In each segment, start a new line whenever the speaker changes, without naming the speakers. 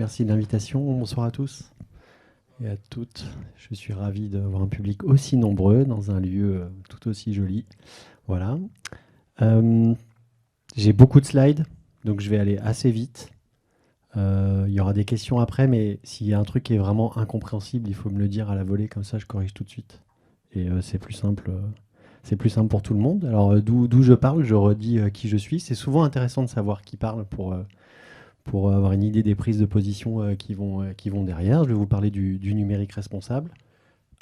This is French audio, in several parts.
merci de l'invitation. Bonsoir à tous et à toutes. Je suis ravi d'avoir un public aussi nombreux dans un lieu tout aussi joli. Voilà. J'ai beaucoup de slides, donc je vais aller assez vite. Il y aura des questions après, mais s'il y a un truc qui est vraiment incompréhensible, il faut me le dire à la volée, comme ça je corrige tout de suite. Et c'est plus simple. C'est plus simple pour tout le monde. Alors, d'où je parle, je redis qui je suis. C'est souvent intéressant de savoir qui parle pour avoir une idée des prises de position qui vont derrière. Je vais vous parler du numérique responsable.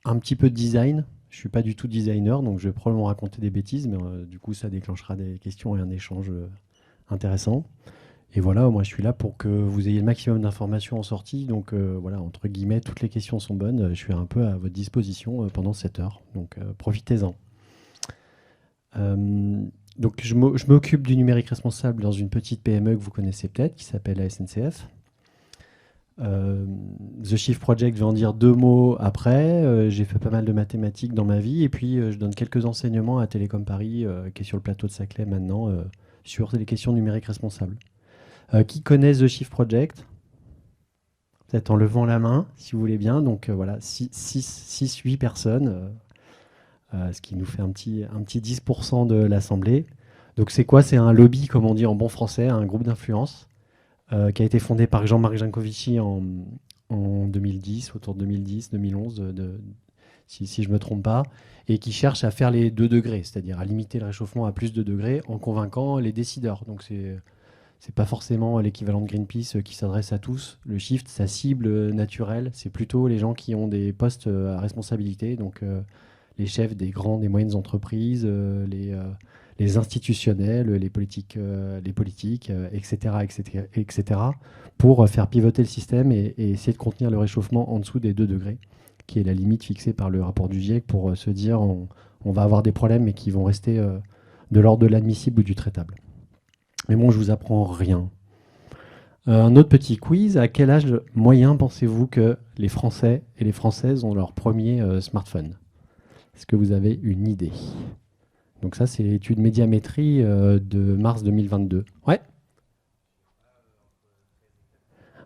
Un petit peu de design. Je ne suis pas du tout designer, donc je vais probablement raconter des bêtises, mais du coup, ça déclenchera des questions et un échange intéressant. Et voilà, moi, je suis là pour que vous ayez le maximum d'informations en sortie. Donc, voilà, entre guillemets, toutes les questions sont bonnes. Je suis un peu à votre disposition pendant 7 heures. Donc, profitez-en. Donc, je m'occupe du numérique responsable dans une petite PME que vous connaissez peut-être, qui s'appelle la SNCF. The Shift Project, je vais en dire 2 mots après. J'ai fait pas mal de mathématiques dans ma vie. Et puis, je donne quelques enseignements à Télécom Paris, qui est sur le plateau de Saclay maintenant, sur les questions numériques responsables. Qui connaît The Shift Project? Peut-être en levant la main, si vous voulez bien. Donc, voilà, 6-8 personnes. Ce qui nous fait un petit 10% de l'Assemblée. Donc c'est quoi? C'est un lobby, comme on dit en bon français, un groupe d'influence qui a été fondé par Jean-Marc Jancovici en 2010, autour de 2010, 2011, si je ne me trompe pas, et qui cherche à faire les 2 degrés, c'est-à-dire à limiter le réchauffement à plus de degrés en convainquant les décideurs. Donc c'est pas forcément l'équivalent de Greenpeace qui s'adresse à tous. Le Shift, sa cible naturelle, c'est plutôt les gens qui ont des postes à responsabilité, donc les chefs des grandes et moyennes entreprises, les institutionnels, les politiques, etc., etc., pour faire pivoter le système et essayer de contenir le réchauffement en dessous des 2 degrés, qui est la limite fixée par le rapport du GIEC pour se dire on va avoir des problèmes mais qui vont rester de l'ordre de l'admissible ou du traitable. Mais bon, je vous apprends rien. Un autre petit quiz. À quel âge moyen pensez-vous que les Français et les Françaises ont leur premier smartphone? Est-ce que vous avez une idée? Donc ça, c'est l'étude Médiamétrie de mars 2022. Ouais.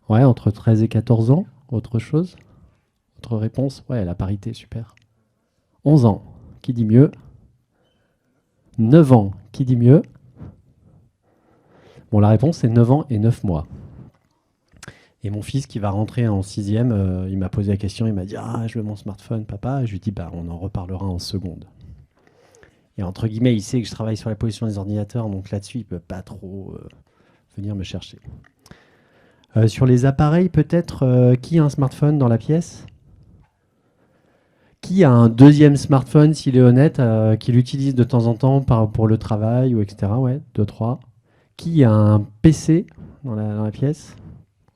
Ouais, entre 13 et 14 ans. Autre chose? Autre réponse? Ouais, la parité, super. 11 ans. Qui dit mieux? 9 ans. Qui dit mieux? Bon, la réponse, c'est 9 ans et 9 mois. Et mon fils qui va rentrer en 6e, il m'a posé la question, il m'a dit « Ah, je veux mon smartphone, papa ». Je lui ai dit bah, « On en reparlera en seconde ». Et entre guillemets, il sait que je travaille sur la position des ordinateurs, donc là-dessus, il ne peut pas trop venir me chercher. Sur les appareils, peut-être, qui a un smartphone dans la pièce? Qui a un deuxième smartphone, s'il est honnête, qu'il utilise de temps en temps pour le travail, ou etc. Ouais, 2, 3. Qui a un PC dans la pièce?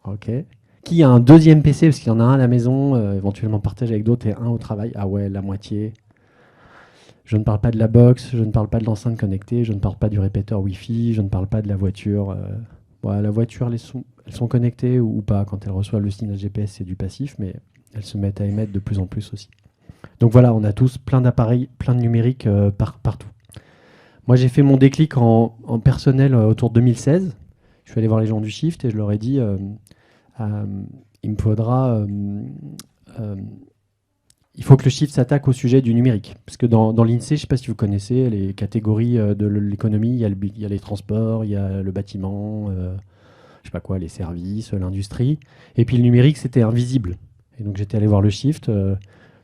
Ok. Qui a un deuxième PC, parce qu'il y en a un à la maison, éventuellement partagé avec d'autres, et un au travail? Ah ouais, la moitié. Je ne parle pas de la box, je ne parle pas de l'enceinte connectée, je ne parle pas du répéteur Wi-Fi, je ne parle pas de la voiture. La voiture, elles sont connectées ou pas. Quand elles reçoivent le signal GPS, c'est du passif, mais elles se mettent à émettre de plus en plus aussi. Donc voilà, on a tous plein d'appareils, plein de numérique partout. Moi, j'ai fait mon déclic en personnel autour de 2016. Je suis allé voir les gens du Shift et je leur ai dit il me faudra... il faut que le Shift s'attaque au sujet du numérique. Parce que dans l'INSEE, je ne sais pas si vous connaissez les catégories de l'économie, il y a les transports, il y a le bâtiment, je ne sais pas quoi, les services, l'industrie. Et puis le numérique, c'était invisible. Et donc j'étais allé voir le Shift,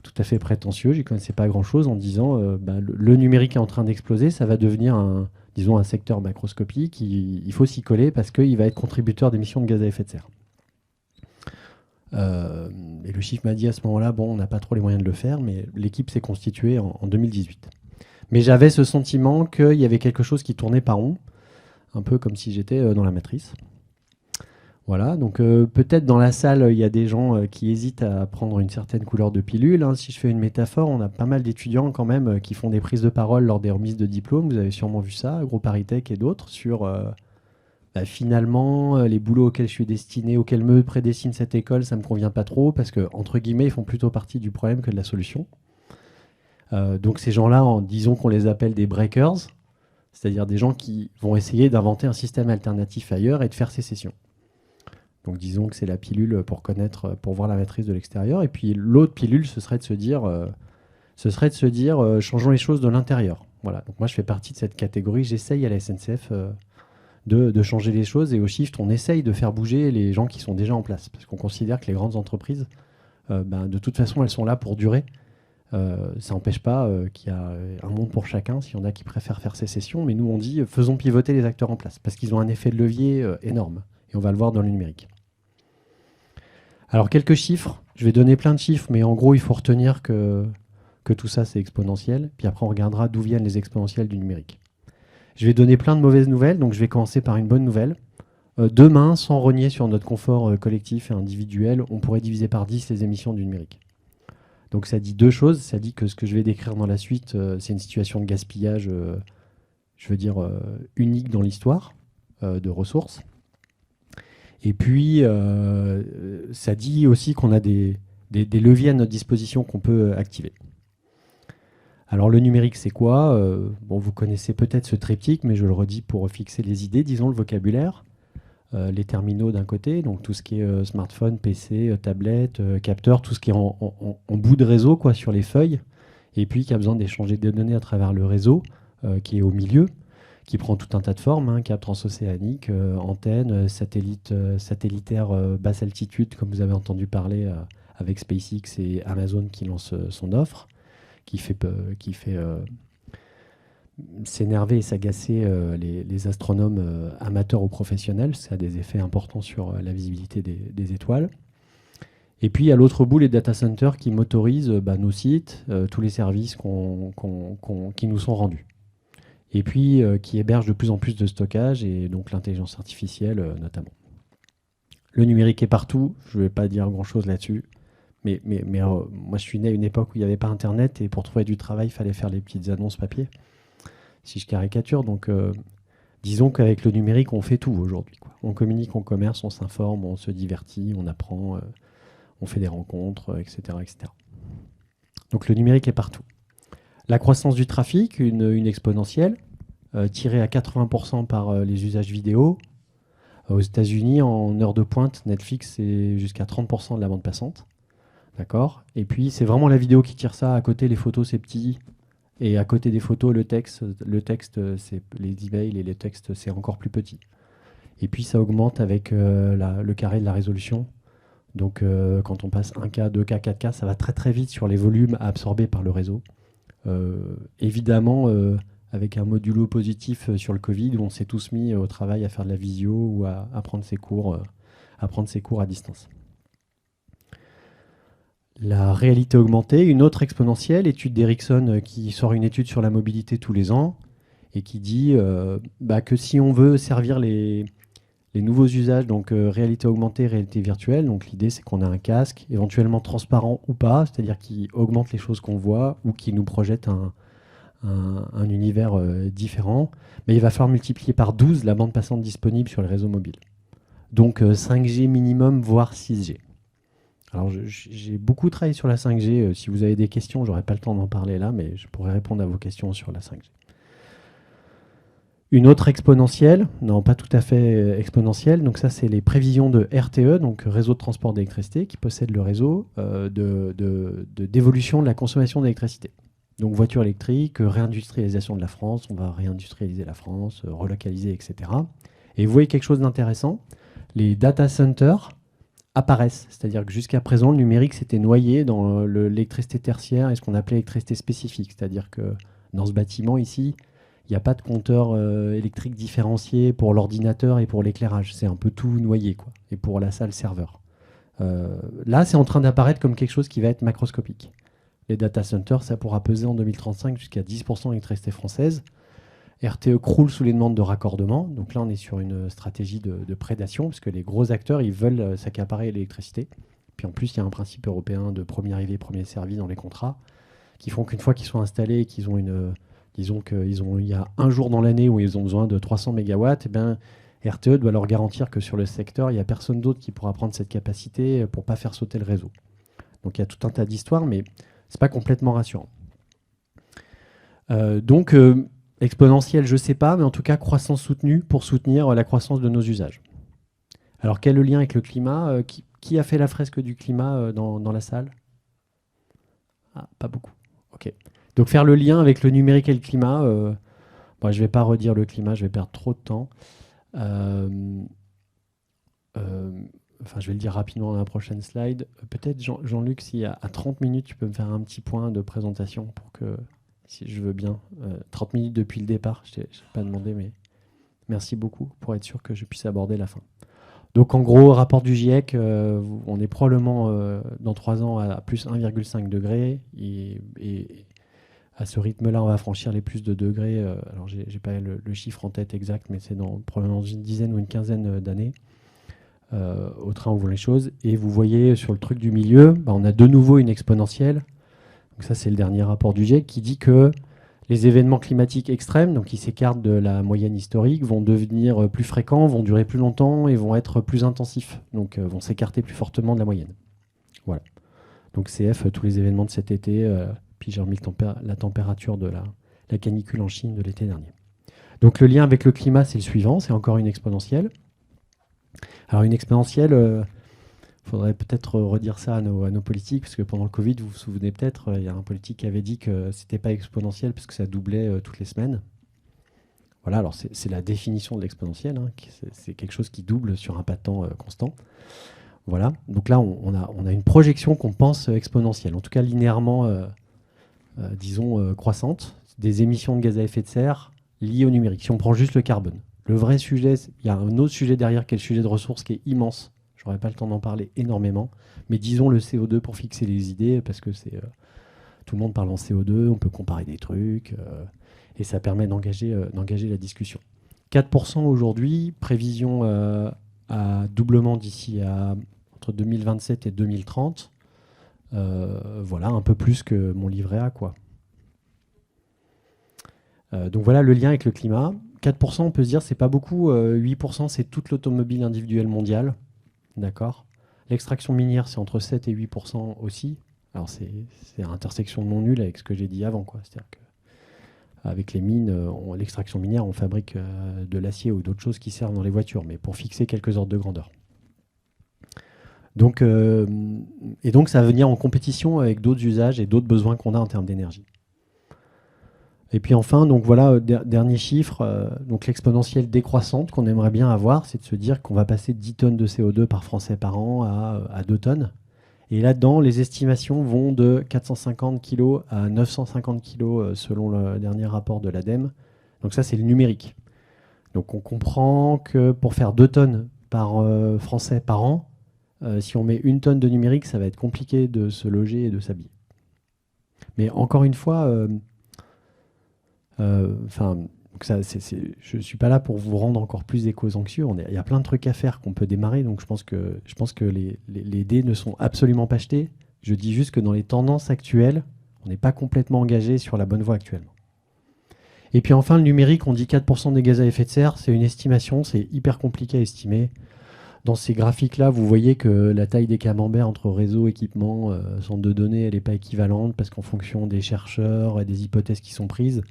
tout à fait prétentieux, je n'y connaissais pas grand-chose, en disant le numérique est en train d'exploser, ça va devenir un secteur macroscopique, il faut s'y coller parce qu'il va être contributeur d'émissions de gaz à effet de serre. Et le Shift m'a dit à ce moment-là, bon, on n'a pas trop les moyens de le faire, mais l'équipe s'est constituée en 2018. Mais j'avais ce sentiment qu'il y avait quelque chose qui tournait pas rond, un peu comme si j'étais dans la matrice. Voilà, donc peut-être dans la salle, il y a des gens qui hésitent à prendre une certaine couleur de pilule. Hein. Si je fais une métaphore, on a pas mal d'étudiants quand même qui font des prises de parole lors des remises de diplôme. Vous avez sûrement vu ça, AgroParisTech et d'autres, sur finalement les boulots auxquels je suis destiné, auxquels me prédestine cette école, ça ne me convient pas trop parce que, entre guillemets, ils font plutôt partie du problème que de la solution. Donc ces gens-là, disons qu'on les appelle des breakers, c'est-à-dire des gens qui vont essayer d'inventer un système alternatif ailleurs et de faire sécession. Donc disons que c'est la pilule pour connaître, pour voir la matrice de l'extérieur. Et puis l'autre pilule, ce serait de se dire, changeons les choses de l'intérieur. Voilà. Donc moi, je fais partie de cette catégorie. J'essaye à la SNCF de changer les choses. Et au Shift, on essaye de faire bouger les gens qui sont déjà en place. Parce qu'on considère que les grandes entreprises, de toute façon, elles sont là pour durer. Ça n'empêche pas qu'il y a un monde pour chacun, s'il y en a qui préfèrent faire sécession. Mais nous, on dit, faisons pivoter les acteurs en place. Parce qu'ils ont un effet de levier énorme. Et on va le voir dans le numérique. Alors, quelques chiffres. Je vais donner plein de chiffres, mais en gros, il faut retenir que tout ça, c'est exponentiel. Puis après, on regardera d'où viennent les exponentiels du numérique. Je vais donner plein de mauvaises nouvelles, donc je vais commencer par une bonne nouvelle. Demain, sans rogner sur notre confort collectif et individuel, on pourrait diviser par 10 les émissions du numérique. Donc ça dit deux choses. Ça dit que ce que je vais décrire dans la suite, c'est une situation de gaspillage, unique dans l'histoire de ressources. Et puis, ça dit aussi qu'on a des leviers à notre disposition qu'on peut activer. Alors le numérique, c'est quoi ? Vous connaissez peut-être ce triptyque, mais je le redis pour fixer les idées, disons le vocabulaire. Les terminaux d'un côté, donc tout ce qui est smartphone, PC, tablette, capteur, tout ce qui est en bout de réseau, quoi, sur les feuilles, et puis qui a besoin d'échanger des données à travers le réseau, qui est au milieu, qui prend tout un tas de formes, câble transocéanique, antenne, satellitaire basse altitude, comme vous avez entendu parler avec SpaceX et Amazon qui lance son offre, qui fait s'énerver et s'agacer les astronomes amateurs ou professionnels. Ça a des effets importants sur la visibilité des étoiles. Et puis, à l'autre bout, les data centers qui motorisent nos sites, tous les services qui nous sont rendus. Et puis, qui hébergent de plus en plus de stockage, et donc l'intelligence artificielle notamment. Le numérique est partout. Je ne vais pas dire grand-chose là-dessus. Mais moi, je suis né à une époque où il n'y avait pas Internet, et pour trouver du travail, il fallait faire les petites annonces papier. Si je caricature, donc disons qu'avec le numérique, on fait tout aujourd'hui, quoi. On communique, on commerce, on s'informe, on se divertit, on apprend, on fait des rencontres, etc., etc. Donc le numérique est partout. La croissance du trafic, une exponentielle, tirée à 80% par les usages vidéo. Aux États-Unis, en heure de pointe, Netflix, c'est jusqu'à 30% de la bande passante. D'accord ? Et puis, c'est vraiment la vidéo qui tire ça. À côté, les photos, c'est petit. Et à côté des photos, le texte, c'est les emails et les textes, c'est encore plus petit. Et puis, ça augmente avec le carré de la résolution. Donc, quand on passe 1K, 2K, 4K, ça va très très vite sur les volumes à absorber par le réseau. Évidemment, avec un modulo positif sur le Covid, où on s'est tous mis au travail à faire de la visio ou à prendre ses cours à distance. La réalité augmentée, une autre exponentielle, étude d'Ericsson qui sort une étude sur la mobilité tous les ans et qui dit que si on veut servir les nouveaux usages, donc réalité augmentée, réalité virtuelle, donc l'idée c'est qu'on a un casque, éventuellement transparent ou pas, c'est-à-dire qui augmente les choses qu'on voit ou qui nous projette un univers différent, mais il va falloir multiplier par 12 la bande passante disponible sur les réseaux mobiles. Donc 5G minimum, voire 6G. Alors j'ai beaucoup travaillé sur la 5G. Si vous avez des questions, j'aurai pas le temps d'en parler là, mais je pourrais répondre à vos questions sur la 5G. Une autre exponentielle, non pas tout à fait exponentielle, donc ça c'est les prévisions de RTE, donc Réseau de transport d'électricité, qui possède le réseau d'évolution de la consommation d'électricité. Donc voitures électriques, réindustrialisation de la France, on va réindustrialiser la France, relocaliser, etc. Et vous voyez quelque chose d'intéressant, les data centers apparaissent, c'est-à-dire que jusqu'à présent, le numérique s'était noyé dans l'électricité tertiaire et ce qu'on appelait l'électricité spécifique, c'est-à-dire que dans ce bâtiment ici, il n'y a pas de compteur électrique différencié pour l'ordinateur et pour l'éclairage, c'est un peu tout noyé, quoi, et pour la salle serveur. Là, c'est en train d'apparaître comme quelque chose qui va être macroscopique. Les data centers, ça pourra peser en 2035 jusqu'à 10% d'électricité française. RTE croule sous les demandes de raccordement. Donc là, on est sur une stratégie de prédation, parce que les gros acteurs, ils veulent s'accaparer l'électricité. Puis en plus, il y a un principe européen de premier arrivé, premier servi dans les contrats, qui font qu'une fois qu'ils sont installés et qu'ils ont il y a un jour dans l'année où ils ont besoin de 300 mégawatts, RTE doit leur garantir que sur le secteur, il n'y a personne d'autre qui pourra prendre cette capacité pour ne pas faire sauter le réseau. Donc il y a tout un tas d'histoires, mais ce n'est pas complètement rassurant. Exponentielle, je ne sais pas, mais en tout cas, croissance soutenue pour soutenir la croissance de nos usages. Alors, quel est le lien avec le climat? Qui a fait la fresque du climat dans la salle? Ah, pas beaucoup. Ok. Donc, faire le lien avec le numérique et le climat. Bon, je ne vais pas redire le climat, je vais perdre trop de temps. Euh, euh, enfin, je vais le dire rapidement dans la prochaine slide. Peut-être, Jean-Luc, si à 30 minutes, tu peux me faire un petit point de présentation pour que, si je veux bien, 30 minutes depuis le départ, je t'ai pas demandé, mais merci beaucoup pour être sûr que je puisse aborder la fin. Donc en gros, rapport du GIEC, on est probablement dans 3 ans à plus 1,5 degré. Et à ce rythme-là, on va franchir les plus de degrés. Alors j'ai pas le chiffre en tête exact, mais c'est probablement une dizaine ou une quinzaine d'années au train où vont les choses. Et vous voyez sur le truc du milieu, on a de nouveau une exponentielle. Donc ça, c'est le dernier rapport du GIEC qui dit que les événements climatiques extrêmes, donc qui s'écartent de la moyenne historique, vont devenir plus fréquents, vont durer plus longtemps et vont être plus intensifs, donc vont s'écarter plus fortement de la moyenne. Voilà. Donc CF, tous les événements de cet été, puis j'ai remis la température de la canicule en Chine de l'été dernier. Donc le lien avec le climat, c'est le suivant, c'est encore une exponentielle. Alors une exponentielle, faudrait peut-être redire ça à nos politiques, parce que pendant le Covid, vous vous souvenez peut-être, il y a un politique qui avait dit que c'était pas exponentiel parce que ça doublait toutes les semaines. Voilà, alors c'est la définition de l'exponentielle, hein, c'est quelque chose qui double sur un pas de temps constant. Voilà, donc là on a une projection qu'on pense exponentielle, en tout cas linéairement, disons, croissante, des émissions de gaz à effet de serre liées au numérique. Si on prend juste le carbone, le vrai sujet, il y a un autre sujet derrière qui est le sujet de ressources qui est immense. Je n'aurai pas le temps d'en parler énormément, mais disons le CO2 pour fixer les idées, parce que tout le monde parle en CO2, on peut comparer des trucs, et ça permet d'engager la discussion. 4% aujourd'hui, prévision à doublement d'ici entre 2027 et 2030. Voilà, un peu plus que mon livret A, quoi. Donc voilà le lien avec le climat. 4%, on peut se dire, c'est pas beaucoup. 8%, c'est toute l'automobile individuelle mondiale. D'accord. L'extraction minière, c'est entre 7 et 8% aussi. Alors, c'est à intersection non nulle avec ce que j'ai dit avant, quoi. C'est-à-dire qu'avec les mines, l'extraction minière, on fabrique de l'acier ou d'autres choses qui servent dans les voitures, mais pour fixer quelques ordres de grandeur. Donc, et donc, ça va venir en compétition avec d'autres usages et d'autres besoins qu'on a en termes d'énergie. Et puis enfin, donc voilà, dernier chiffre, donc l'exponentielle décroissante qu'on aimerait bien avoir, c'est de se dire qu'on va passer de 10 tonnes de CO2 par Français par an à 2 tonnes. Et là-dedans, les estimations vont de 450 kg à 950 kg selon le dernier rapport de l'ADEME. Donc ça, c'est le numérique. Donc on comprend que pour faire 2 tonnes par Français par an, si on met 1 tonne de numérique, ça va être compliqué de se loger et de s'habiller. Mais encore une fois, je ne suis pas là pour vous rendre encore plus éco-anxieux. Il y a plein de trucs à faire qu'on peut démarrer. Donc je pense que les dés ne sont absolument pas jetés. Je dis juste que dans les tendances actuelles, on n'est pas complètement engagé sur la bonne voie actuellement. Et puis enfin, le numérique, on dit 4% des gaz à effet de serre. C'est une estimation, c'est hyper compliqué à estimer. Dans ces graphiques-là, vous voyez que la taille des camemberts entre réseau, équipement, centre de données, elle n'est pas équivalente parce qu'en fonction des chercheurs et des hypothèses qui sont prises,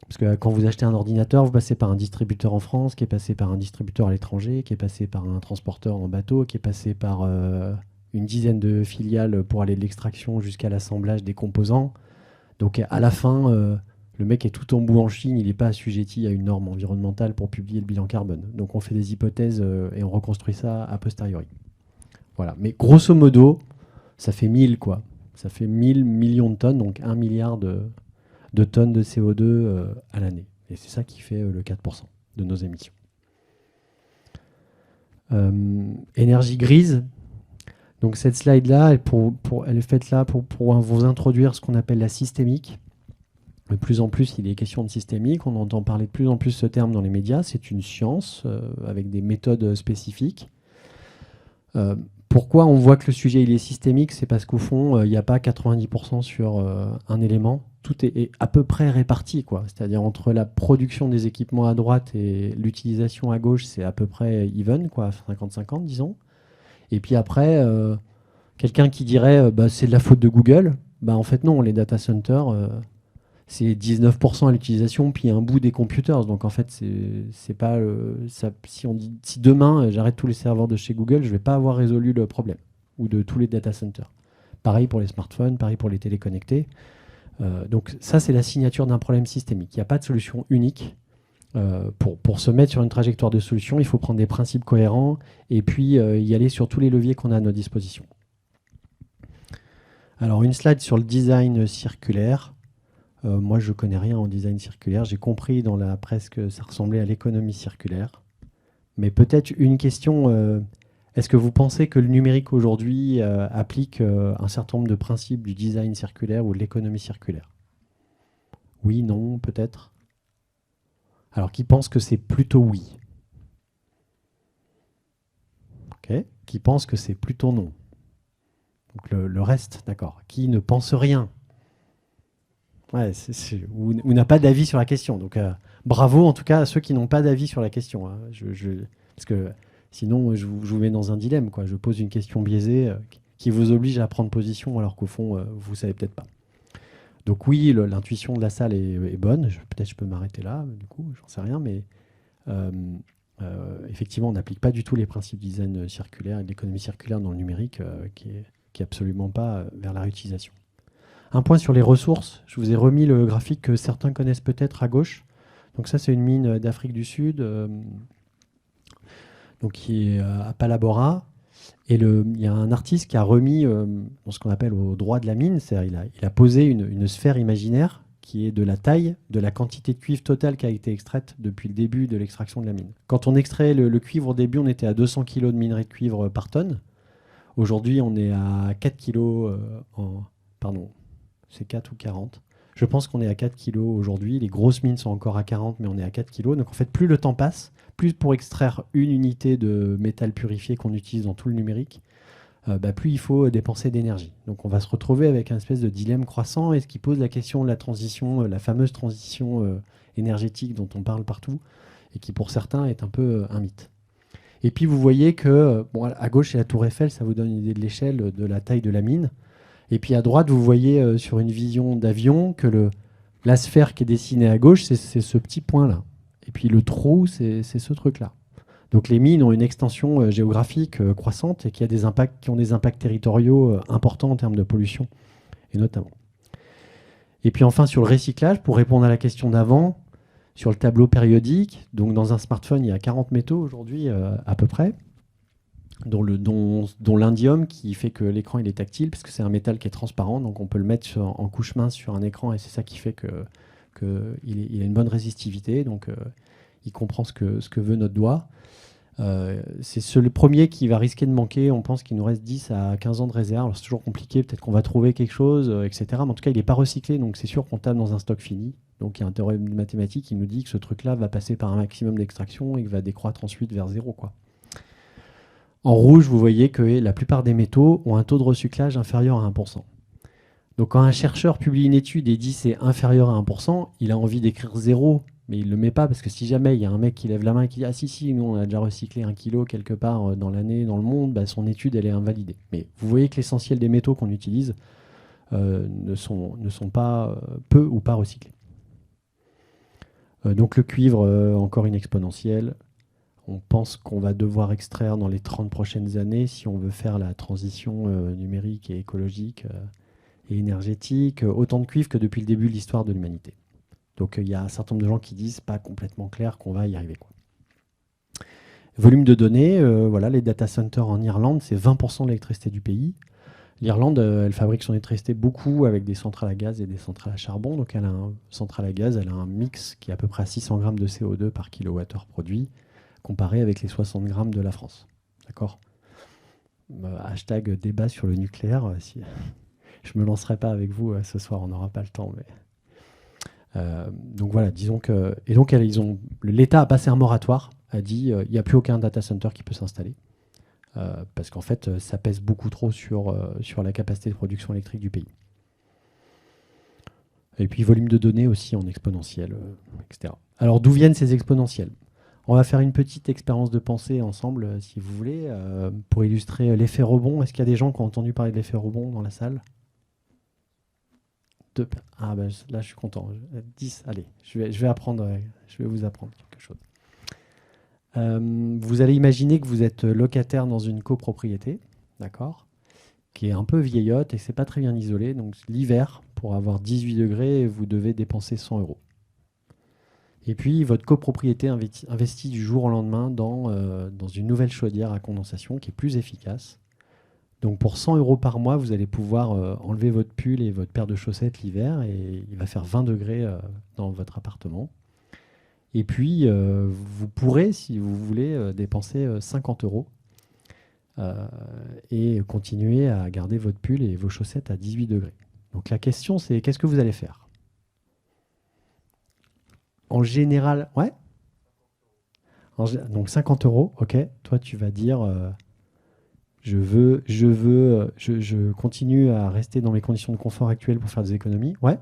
parce que quand vous achetez un ordinateur, vous passez par un distributeur en France, qui est passé par un distributeur à l'étranger, qui est passé par un transporteur en bateau, qui est passé par une dizaine de filiales pour aller de l'extraction jusqu'à l'assemblage des composants. Donc à la fin, le mec est tout en bout en Chine, il n'est pas assujetti à une norme environnementale pour publier le bilan carbone. Donc on fait des hypothèses et on reconstruit ça a posteriori. Voilà. Mais grosso modo, ça fait 1000, quoi. Ça fait 1000 millions de tonnes, donc 1 milliard de tonnes de CO2 à l'année. Et c'est ça qui fait le 4% de nos émissions. Énergie grise. Donc cette slide-là, elle est faite là pour vous introduire ce qu'on appelle la systémique. De plus en plus, il est question de systémique. On entend parler de plus en plus ce terme dans les médias. C'est une science avec des méthodes spécifiques. Pourquoi on voit que le sujet il est systémique? C'est parce qu'au fond, il n'y a pas 90% sur un élément. Tout est à peu près réparti, quoi. C'est-à-dire entre la production des équipements à droite et l'utilisation à gauche, c'est à peu près even, quoi, 50-50, disons. Et puis après, quelqu'un qui dirait c'est de la faute de Google. En fait, non, les data centers, c'est 19% à l'utilisation, puis un bout des computers. Donc en fait, c'est pas si demain j'arrête tous les serveurs de chez Google, je vais pas avoir résolu le problème, ou de tous les data centers. Pareil pour les smartphones, pareil pour les téléconnectés. Donc ça, c'est la signature d'un problème systémique. Il n'y a pas de solution unique. Pour se mettre sur une trajectoire de solution, il faut prendre des principes cohérents et puis y aller sur tous les leviers qu'on a à notre disposition. Alors une slide sur le design circulaire. Moi, je ne connais rien en design circulaire. J'ai compris dans la presse que ça ressemblait à l'économie circulaire. Mais peut-être une question, est-ce que vous pensez que le numérique aujourd'hui applique un certain nombre de principes du design circulaire ou de l'économie circulaire? Oui, non, peut-être. Alors, qui pense que c'est plutôt oui? Ok. Qui pense que c'est plutôt non? Donc le reste, d'accord. Qui ne pense rien? Ouais, ou n'a pas d'avis sur la question. Donc, bravo en tout cas à ceux qui n'ont pas d'avis sur la question. Hein. Parce que sinon, je vous mets dans un dilemme, quoi. Je pose une question biaisée qui vous oblige à prendre position alors qu'au fond, vous ne savez peut-être pas. Donc oui, l'intuition de la salle est bonne. Peut-être je peux m'arrêter là, du coup, j'en sais rien. Mais effectivement, on n'applique pas du tout les principes de design circulaire et de l'économie circulaire dans le numérique, qui est absolument pas vers la réutilisation. Un point sur les ressources. Je vous ai remis le graphique que certains connaissent peut-être à gauche. Donc ça, c'est une mine d'Afrique du Sud, donc qui est à Palabora. Et il y a un artiste qui a remis ce qu'on appelle au droit de la mine, c'est-à-dire il a posé une sphère imaginaire qui est de la taille de la quantité de cuivre totale qui a été extraite depuis le début de l'extraction de la mine. Quand on extrait le cuivre au début, on était à 200 kg de minerai de cuivre par tonne. Aujourd'hui, on est à 4 kg Pardon, c'est 4 ou 40. Je pense qu'on est à 4 kg aujourd'hui. Les grosses mines sont encore à 40, mais on est à 4 kg. Donc en fait, plus le temps passe, plus pour extraire une unité de métal purifié qu'on utilise dans tout le numérique, plus il faut dépenser d'énergie. Donc on va se retrouver avec un espèce de dilemme croissant, et ce qui pose la question de la transition, la fameuse transition énergétique dont on parle partout, et qui pour certains est un peu un mythe. Et puis vous voyez que, à gauche, c'est la tour Eiffel, ça vous donne une idée de l'échelle, de la taille de la mine. Et puis à droite, vous voyez sur une vision d'avion que la sphère qui est dessinée à gauche, c'est ce petit point-là. Et puis le trou, c'est ce truc-là. Donc les mines ont une extension géographique croissante et qui ont des impacts territoriaux importants en termes de pollution, et notamment. Et puis enfin, sur le recyclage, pour répondre à la question d'avant, sur le tableau périodique, donc dans un smartphone, il y a 40 métaux aujourd'hui à peu près, dont l'indium qui fait que l'écran il est tactile, parce que c'est un métal qui est transparent, donc on peut le mettre en couche mince sur un écran, et c'est ça qui fait qu'il a une bonne résistivité, donc il comprend ce que veut notre doigt. C'est le premier qui va risquer de manquer. On pense qu'il nous reste 10 à 15 ans de réserve. Alors, c'est toujours compliqué, peut-être qu'on va trouver quelque chose, etc. Mais en tout cas, il n'est pas recyclé, donc c'est sûr qu'on tape dans un stock fini. Donc il y a un théorème mathématique qui nous dit que ce truc-là va passer par un maximum d'extraction et qu'il va décroître ensuite vers zéro, quoi. En rouge, vous voyez que la plupart des métaux ont un taux de recyclage inférieur à 1%. Donc quand un chercheur publie une étude et dit c'est inférieur à 1%, il a envie d'écrire zéro, mais il ne le met pas, parce que si jamais il y a un mec qui lève la main et qui dit « Ah si, nous on a déjà recyclé 1 kilo quelque part dans l'année, dans le monde », son étude elle est invalidée. Mais vous voyez que l'essentiel des métaux qu'on utilise ne sont pas peu ou pas recyclés. Donc le cuivre, encore une exponentielle. On pense qu'on va devoir extraire dans les 30 prochaines années, si on veut faire la transition numérique et écologique et énergétique, autant de cuivre que depuis le début de l'histoire de l'humanité. Donc il y a un certain nombre de gens qui disent pas complètement clair qu'on va y arriver, quoi. Volume de données, voilà, les data centers en Irlande, c'est 20% de l'électricité du pays. L'Irlande, elle fabrique son électricité beaucoup avec des centrales à gaz et des centrales à charbon. Donc elle a centrale à gaz, elle a un mix qui est à peu près à 600 grammes de CO2 par kilowattheure produit, comparé avec les 60 grammes de la France. D'accord ? Hashtag débat sur le nucléaire. Si je ne me lancerai pas avec vous ce soir, on n'aura pas le temps. Mais donc voilà, disons que... Et donc l'État a passé un moratoire, a dit il n'y a plus aucun data center qui peut s'installer. Parce qu'en fait, ça pèse beaucoup trop sur la capacité de production électrique du pays. Et puis volume de données aussi en exponentiel, etc. Alors d'où viennent ces exponentiels ? On va faire une petite expérience de pensée ensemble, si vous voulez, pour illustrer l'effet rebond. Est-ce qu'il y a des gens qui ont entendu parler de l'effet rebond dans la salle ? Ah ben là, je suis content. 10, allez, je vais apprendre, je vais vous apprendre quelque chose. Vous allez imaginer que vous êtes locataire dans une copropriété, d'accord, qui est un peu vieillotte et c'est pas très bien isolé. Donc l'hiver, pour avoir 18 degrés, vous devez dépenser 100 euros. Et puis votre copropriété investit du jour au lendemain dans une nouvelle chaudière à condensation qui est plus efficace. Donc pour 100 euros par mois, vous allez pouvoir enlever votre pull et votre paire de chaussettes l'hiver et il va faire 20 degrés dans votre appartement. Et puis vous pourrez, si vous voulez, dépenser 50 euros et continuer à garder votre pull et vos chaussettes à 18 degrés. Donc la question c'est qu'est-ce que vous allez faire? En général, ouais. Donc 50 euros, ok. Toi, tu vas dire, je continue à rester dans mes conditions de confort actuelles pour faire des économies. Ouais.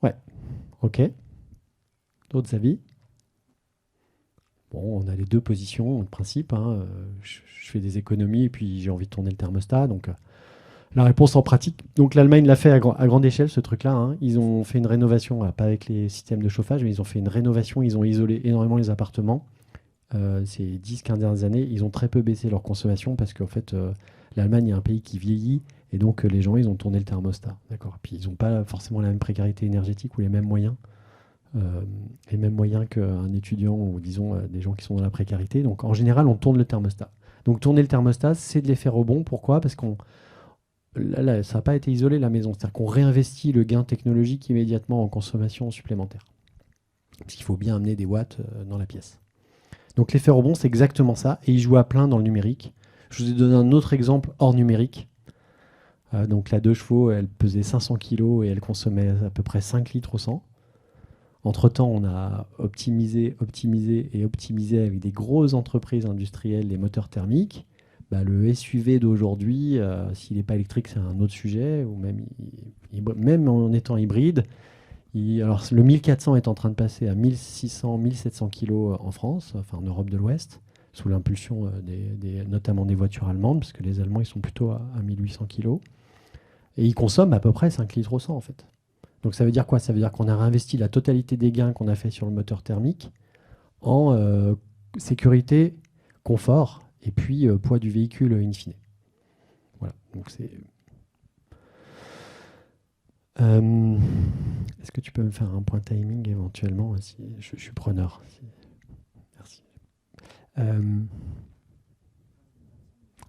Ouais. Ok. D'autres avis? Bon, on a les deux positions, en principe, hein. Je fais des économies et puis j'ai envie de tourner le thermostat. Donc, la réponse en pratique. Donc, l'Allemagne l'a fait à grande échelle, ce truc-là, hein. Ils ont fait une rénovation, pas avec les systèmes de chauffage, mais ils ont fait une rénovation. Ils ont isolé énormément les appartements. Ces 10-15 dernières années, ils ont très peu baissé leur consommation parce qu'en fait, l'Allemagne est un pays qui vieillit et donc les gens, ils ont tourné le thermostat. D'accord. Puis ils n'ont pas forcément la même précarité énergétique ou euh, les mêmes moyens qu'un étudiant ou disons des gens qui sont dans la précarité. Donc en général, on tourne le thermostat. Donc tourner le thermostat, c'est de l'effet rebond. Pourquoi? Parce qu'on là, ça n'a pas été isolé la maison. C'est-à-dire qu'on réinvestit le gain technologique immédiatement en consommation supplémentaire. Parce qu'il faut bien amener des watts dans la pièce. Donc l'effet rebond, c'est exactement ça. Et il joue à plein dans le numérique. Je vous ai donné un autre exemple hors numérique. Donc la 2 chevaux, elle pesait 500 kg et elle consommait à peu près 5 litres au 100. Entre-temps, on a optimisé avec des grosses entreprises industrielles les moteurs thermiques. Le SUV d'aujourd'hui, s'il n'est pas électrique, c'est un autre sujet, ou même en étant hybride. Alors, le 1400 est en train de passer à 1600, 1700 kg en France, enfin en Europe de l'Ouest, sous l'impulsion notamment des voitures allemandes, parce que les Allemands ils sont plutôt à 1800 kg. Et ils consomment à peu près 5 litres au 100 en fait. Donc ça veut dire quoi? Ça veut dire qu'on a réinvesti la totalité des gains qu'on a fait sur le moteur thermique en sécurité, confort et puis poids du véhicule in fine. Voilà. Donc c'est. Est-ce que tu peux me faire un point timing éventuellement si je suis preneur. Merci.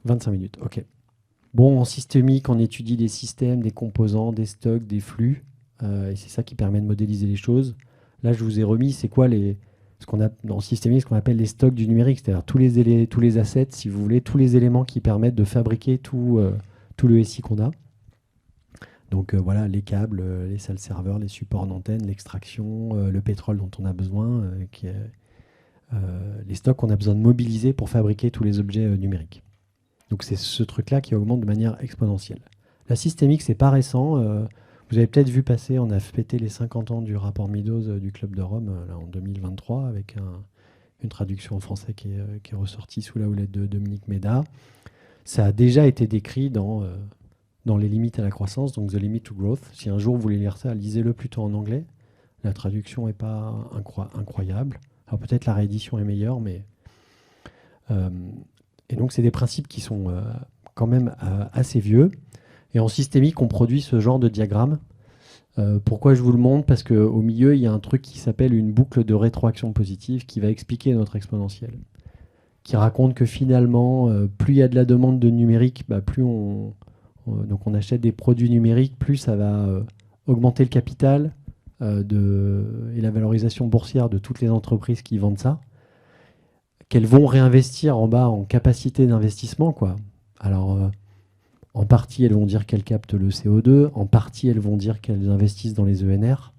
25 minutes, ok. Bon, en systémique, on étudie des systèmes, des composants, des stocks, des flux. Et c'est ça qui permet de modéliser les choses. Là, je vous ai remis, c'est quoi en systémique, ce qu'on appelle les stocks du numérique, c'est-à-dire tous les assets, si vous voulez, tous les éléments qui permettent de fabriquer tout le SI qu'on a. Donc voilà, les câbles, les salles serveurs, les supports d'antenne, l'extraction, le pétrole dont on a besoin, les stocks qu'on a besoin de mobiliser pour fabriquer tous les objets numériques. Donc c'est ce truc-là qui augmente de manière exponentielle. La systémique, c'est pas récent. Vous avez peut-être vu passer, on a fêté les 50 ans du rapport Meadows du Club de Rome là, en 2023 avec une traduction en français qui est ressortie sous la houlette de Dominique Méda. Ça a déjà été décrit dans les limites à la croissance, donc The Limit to Growth. Si un jour vous voulez lire ça, lisez-le plutôt en anglais. La traduction n'est pas incroyable. Alors peut-être la réédition est meilleure, mais... et donc c'est des principes qui sont quand même assez vieux. Et en systémique, on produit ce genre de diagramme. Pourquoi je vous le montre? Parce qu'au milieu, il y a un truc qui s'appelle une boucle de rétroaction positive qui va expliquer notre exponentielle. Qui raconte que finalement, plus il y a de la demande de numérique, plus donc on achète des produits numériques, plus ça va augmenter le capital et la valorisation boursière de toutes les entreprises qui vendent ça, qu'elles vont réinvestir en bas en capacité d'investissement, quoi. Alors, en partie, elles vont dire qu'elles captent le CO2, en partie, elles vont dire qu'elles investissent dans les ENR.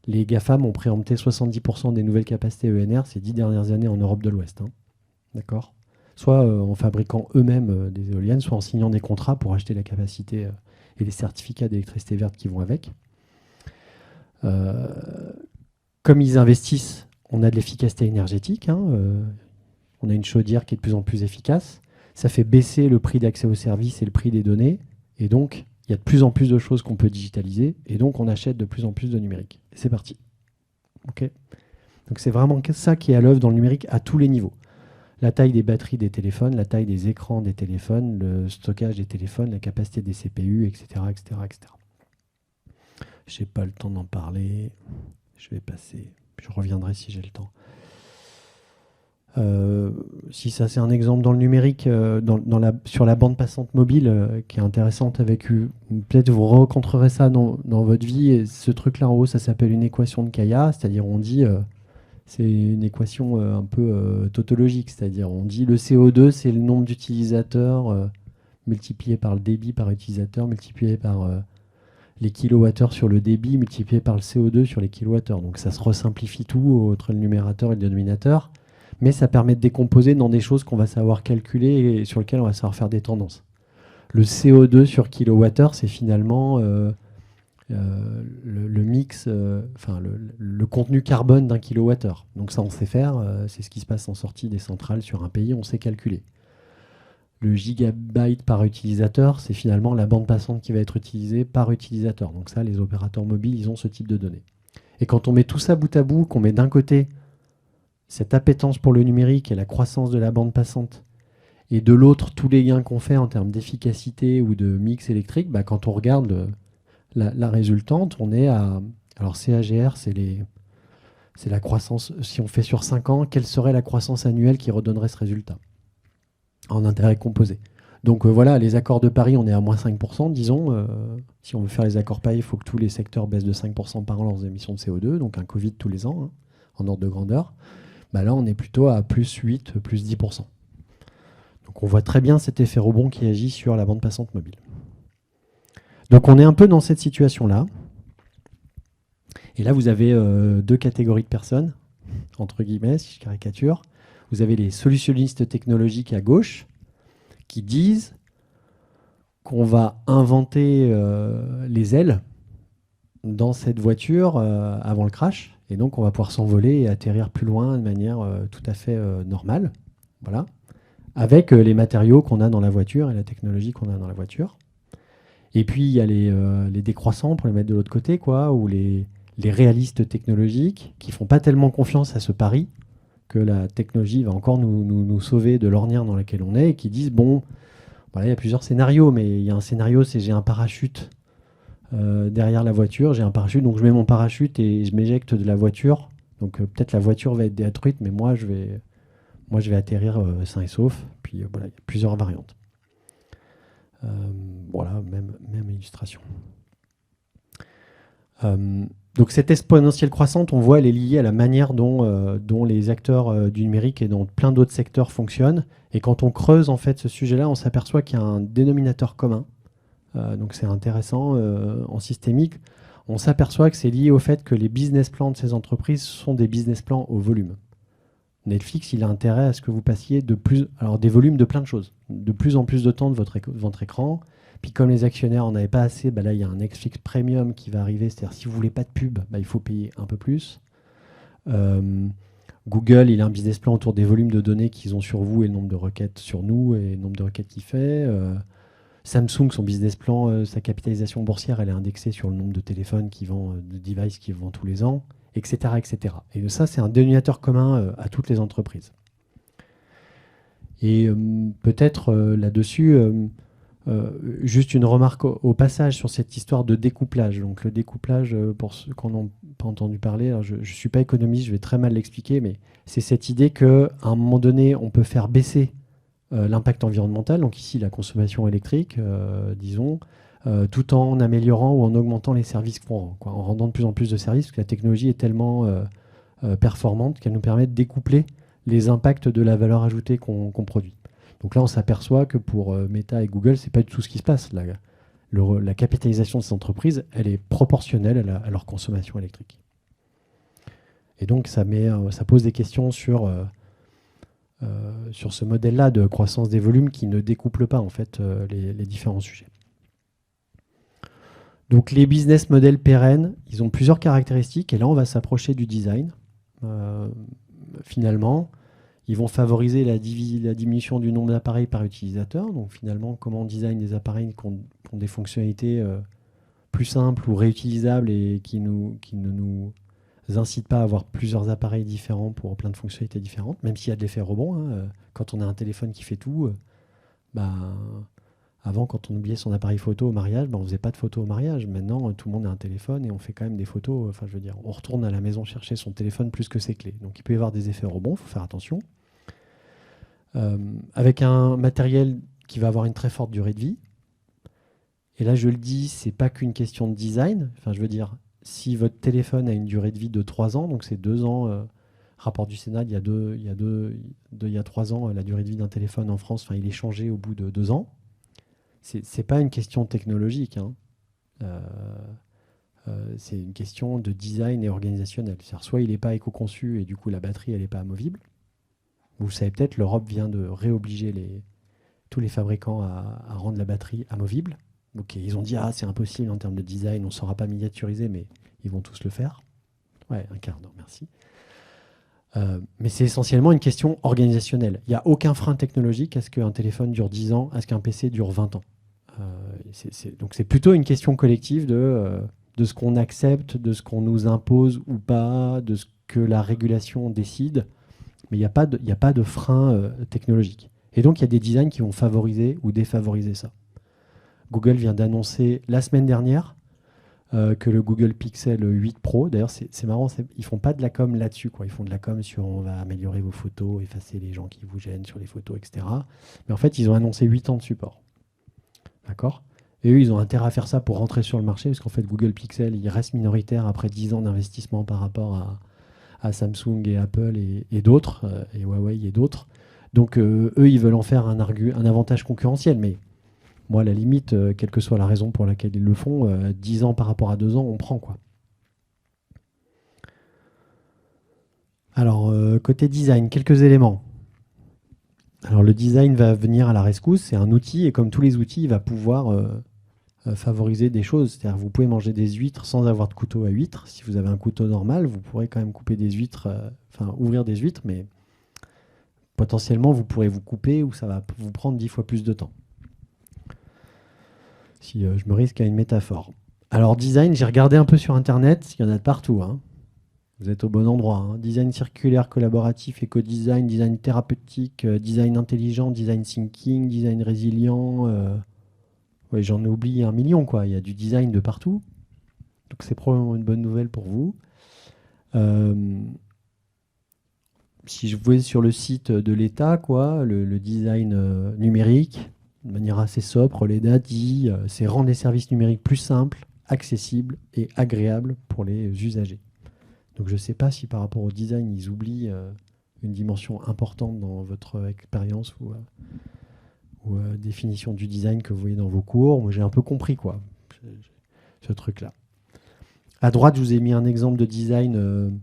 Les GAFAM ont préempté 70% des nouvelles capacités ENR ces 10 dernières années en Europe de l'Ouest. Hein. D'accord? Soit en fabriquant eux-mêmes des éoliennes, soit en signant des contrats pour acheter la capacité et les certificats d'électricité verte qui vont avec. Comme ils investissent, on a de l'efficacité énergétique. On a une chaudière qui est de plus en plus efficace. Ça fait baisser le prix d'accès aux services et le prix des données. Et donc, il y a de plus en plus de choses qu'on peut digitaliser. Et donc, on achète de plus en plus de numérique. Et c'est parti. OK. Donc, c'est vraiment ça qui est à l'œuvre dans le numérique à tous les niveaux. La taille des batteries des téléphones, la taille des écrans des téléphones, le stockage des téléphones, la capacité des CPU, etc. etc., etc. Je n'ai pas le temps d'en parler. Je vais passer. Je reviendrai si j'ai le temps. Si ça, c'est un exemple dans le numérique, sur la bande passante mobile, qui est intéressante avec peut-être vous rencontrerez ça dans votre vie. Et ce truc-là en haut, ça s'appelle une équation de Kaya, c'est-à-dire on dit, c'est une équation un peu tautologique, c'est-à-dire on dit le CO2, c'est le nombre d'utilisateurs multiplié par le débit par utilisateur, multiplié par les kilowattheures sur le débit, multiplié par le CO2 sur les kilowattheures. Donc ça se resimplifie tout entre le numérateur et le dénominateur. Mais ça permet de décomposer dans des choses qu'on va savoir calculer et sur lesquelles on va savoir faire des tendances. Le CO2 sur kilowattheure, c'est finalement le mix, le contenu carbone d'un kilowattheure. Donc ça, on sait faire. C'est ce qui se passe en sortie des centrales sur un pays, on sait calculer. Le gigabyte par utilisateur, c'est finalement la bande passante qui va être utilisée par utilisateur. Donc ça, les opérateurs mobiles, ils ont ce type de données. Et quand on met tout ça bout à bout, qu'on met d'un côté cette appétence pour le numérique et la croissance de la bande passante, et de l'autre, tous les gains qu'on fait en termes d'efficacité ou de mix électrique, quand on regarde la résultante, on est à... Alors CAGR, c'est la croissance, si on fait sur 5 ans, quelle serait la croissance annuelle qui redonnerait ce résultat en intérêt composé. Donc voilà, les accords de Paris, on est à moins 5%, disons. Si on veut faire les accords Paris, il faut que tous les secteurs baissent de 5% par an leurs émissions de CO2, donc un Covid tous les ans, en ordre de grandeur. Là, on est plutôt à plus 8, plus 10%. Donc on voit très bien cet effet rebond qui agit sur la bande passante mobile. Donc on est un peu dans cette situation-là. Et là, vous avez deux catégories de personnes, entre guillemets, si je caricature. Vous avez les solutionnistes technologiques à gauche qui disent qu'on va inventer les ailes dans cette voiture avant le crash. Et donc, on va pouvoir s'envoler et atterrir plus loin de manière tout à fait normale. Voilà. Avec les matériaux qu'on a dans la voiture et la technologie qu'on a dans la voiture. Et puis, il y a les décroissants, pour les mettre de l'autre côté, ou les réalistes technologiques qui ne font pas tellement confiance à ce pari que la technologie va encore nous sauver de l'ornière dans laquelle on est et qui disent, bon, voilà, il y a plusieurs scénarios, mais il y a un scénario, c'est j'ai un parachute derrière la voiture, j'ai un parachute, donc je mets mon parachute et je m'éjecte de la voiture. Donc peut-être la voiture va être détruite, mais moi je vais atterrir sain et sauf. Puis voilà, il y a plusieurs variantes. Voilà, même illustration. Donc cette exponentielle croissante, on voit, elle est liée à la manière dont les acteurs du numérique et dont plein d'autres secteurs fonctionnent. Et quand on creuse en fait ce sujet-là, on s'aperçoit qu'il y a un dénominateur commun. Donc c'est intéressant en systémique. On s'aperçoit que c'est lié au fait que les business plans de ces entreprises sont des business plans au volume. Netflix, il a intérêt à ce que vous passiez des volumes de plein de choses, de plus en plus de temps de votre écran. Puis comme les actionnaires n'en avaient pas assez, là il y a un Netflix Premium qui va arriver, c'est-à-dire si vous ne voulez pas de pub, il faut payer un peu plus. Google, il a un business plan autour des volumes de données qu'ils ont sur vous et le nombre de requêtes sur nous et le nombre de requêtes qu'il fait. Samsung, son business plan, sa capitalisation boursière, elle est indexée sur le nombre de téléphones qui vendent, de devices qui vendent tous les ans, etc., etc. Et ça, c'est un dénominateur commun à toutes les entreprises. Et peut-être là-dessus, juste une remarque au passage sur cette histoire de découplage. Donc le découplage, pour ceux qui n'en ont pas entendu parler, alors je ne suis pas économiste, je vais très mal l'expliquer, mais c'est cette idée qu'à un moment donné, on peut faire baisser l'impact environnemental, donc ici la consommation électrique, disons, tout en améliorant ou en augmentant les services qu'on rend, en rendant de plus en plus de services, parce que la technologie est tellement performante qu'elle nous permet de découpler les impacts de la valeur ajoutée qu'on produit. Donc là, on s'aperçoit que pour Meta et Google, ce n'est pas du tout ce qui se passe. La capitalisation de ces entreprises, elle est proportionnelle à leur consommation électrique. Et donc, ça pose des questions sur ce modèle-là de croissance des volumes qui ne découple pas en fait les différents sujets. Donc les business models pérennes, ils ont plusieurs caractéristiques et là on va s'approcher du design. finalement. Ils vont favoriser la diminution du nombre d'appareils par utilisateur. Donc finalement, comment on design des appareils qui ont des fonctionnalités plus simples ou réutilisables et qui ne nous incitent pas à avoir plusieurs appareils différents pour plein de fonctionnalités différentes, même s'il y a de l'effet rebond. Quand on a un téléphone qui fait tout, avant, quand on oubliait son appareil photo au mariage, on ne faisait pas de photos au mariage. Maintenant, tout le monde a un téléphone et on fait quand même des photos. Enfin, je veux dire, on retourne à la maison chercher son téléphone plus que ses clés. Donc il peut y avoir des effets rebonds, il faut faire attention. Avec un matériel qui va avoir une très forte durée de vie. Et là, je le dis, c'est pas qu'une question de design. Enfin, je veux dire, si votre téléphone a une durée de vie de 3 ans, donc c'est 2 ans, rapport du Sénat, il y a 3 ans, la durée de vie d'un téléphone en France, il est changé au bout de 2 ans. C'est pas une question technologique, hein. C'est une question de design et organisationnel. C'est-à-dire, soit il n'est pas éco-conçu et du coup la batterie elle n'est pas amovible. Vous savez peut-être, l'Europe vient de réobliger tous les fabricants à rendre la batterie amovible. Donc ils ont dit c'est impossible en termes de design, on ne saura pas miniaturiser, mais ils vont tous le faire. Ouais, un quart d'heure, merci. Mais c'est essentiellement une question organisationnelle. Il n'y a aucun frein technologique à ce qu'un téléphone dure 10 ans, à ce qu'un PC dure 20 ans. Donc c'est plutôt une question collective de ce qu'on accepte, de ce qu'on nous impose ou pas, de ce que la régulation décide. Mais il n'y a pas de frein technologique. Et donc il y a des designs qui vont favoriser ou défavoriser ça. Google vient d'annoncer la semaine dernière que le Google Pixel 8 Pro, d'ailleurs c'est marrant, ils font pas de la com là-dessus, quoi. Ils font de la com sur on va améliorer vos photos, effacer les gens qui vous gênent sur les photos, etc. Mais en fait, ils ont annoncé 8 ans de support. D'accord ? Et eux, ils ont intérêt à faire ça pour rentrer sur le marché, parce qu'en fait, Google Pixel, il reste minoritaire après 10 ans d'investissement par rapport à Samsung et Apple et d'autres, et Huawei et d'autres. Donc, eux, ils veulent en faire un avantage concurrentiel. Mais moi, à la limite, quelle que soit la raison pour laquelle ils le font, 10 ans par rapport à 2 ans, on prend, quoi. Alors, côté design, quelques éléments. Alors, le design va venir à la rescousse. C'est un outil, et comme tous les outils, il va pouvoir favoriser des choses. C'est-à-dire vous pouvez manger des huîtres sans avoir de couteau à huîtres. Si vous avez un couteau normal, vous pourrez quand même couper des huîtres, ouvrir des huîtres, mais potentiellement, vous pourrez vous couper ou ça va vous prendre 10 fois plus de temps. Si je me risque à une métaphore. Alors, design, j'ai regardé un peu sur Internet, il y en a de partout, hein. Vous êtes au bon endroit, hein. Design circulaire, collaboratif, éco-design, design thérapeutique, design intelligent, design thinking, design résilient. Ouais, j'en ai oublié 1 million, quoi. Il y a du design de partout. Donc c'est probablement une bonne nouvelle pour vous. Si je vais sur le site de l'État, quoi, le design numérique, de manière assez sobre, l'EDA dit c'est rendre les services numériques plus simples, accessibles et agréables pour les usagers. Donc je ne sais pas si par rapport au design, ils oublient une dimension importante dans votre expérience ou définition du design que vous voyez dans vos cours. Moi, j'ai un peu compris, quoi, ce truc-là. À droite, je vous ai mis un exemple de design,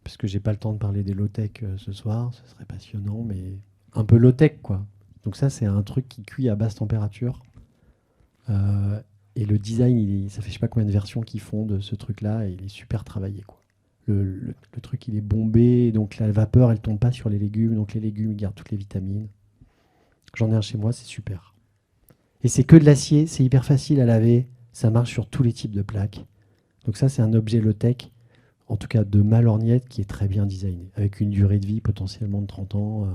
parce que j'ai pas le temps de parler des low-tech ce soir, ce serait passionnant, mais un peu low-tech, quoi. Donc ça, c'est un truc qui cuit à basse température. Et le design, ça fait je sais pas combien de versions qu'ils font de ce truc-là, et il est super travaillé, quoi. Le truc, il est bombé, donc la vapeur, elle tombe pas sur les légumes, donc les légumes, ils gardent toutes les vitamines. J'en ai un chez moi, c'est super. Et c'est que de l'acier, c'est hyper facile à laver, ça marche sur tous les types de plaques. Donc ça, c'est un objet low-tech, en tout cas de ma lorgnette, qui est très bien designé, avec une durée de vie potentiellement de 30 ans.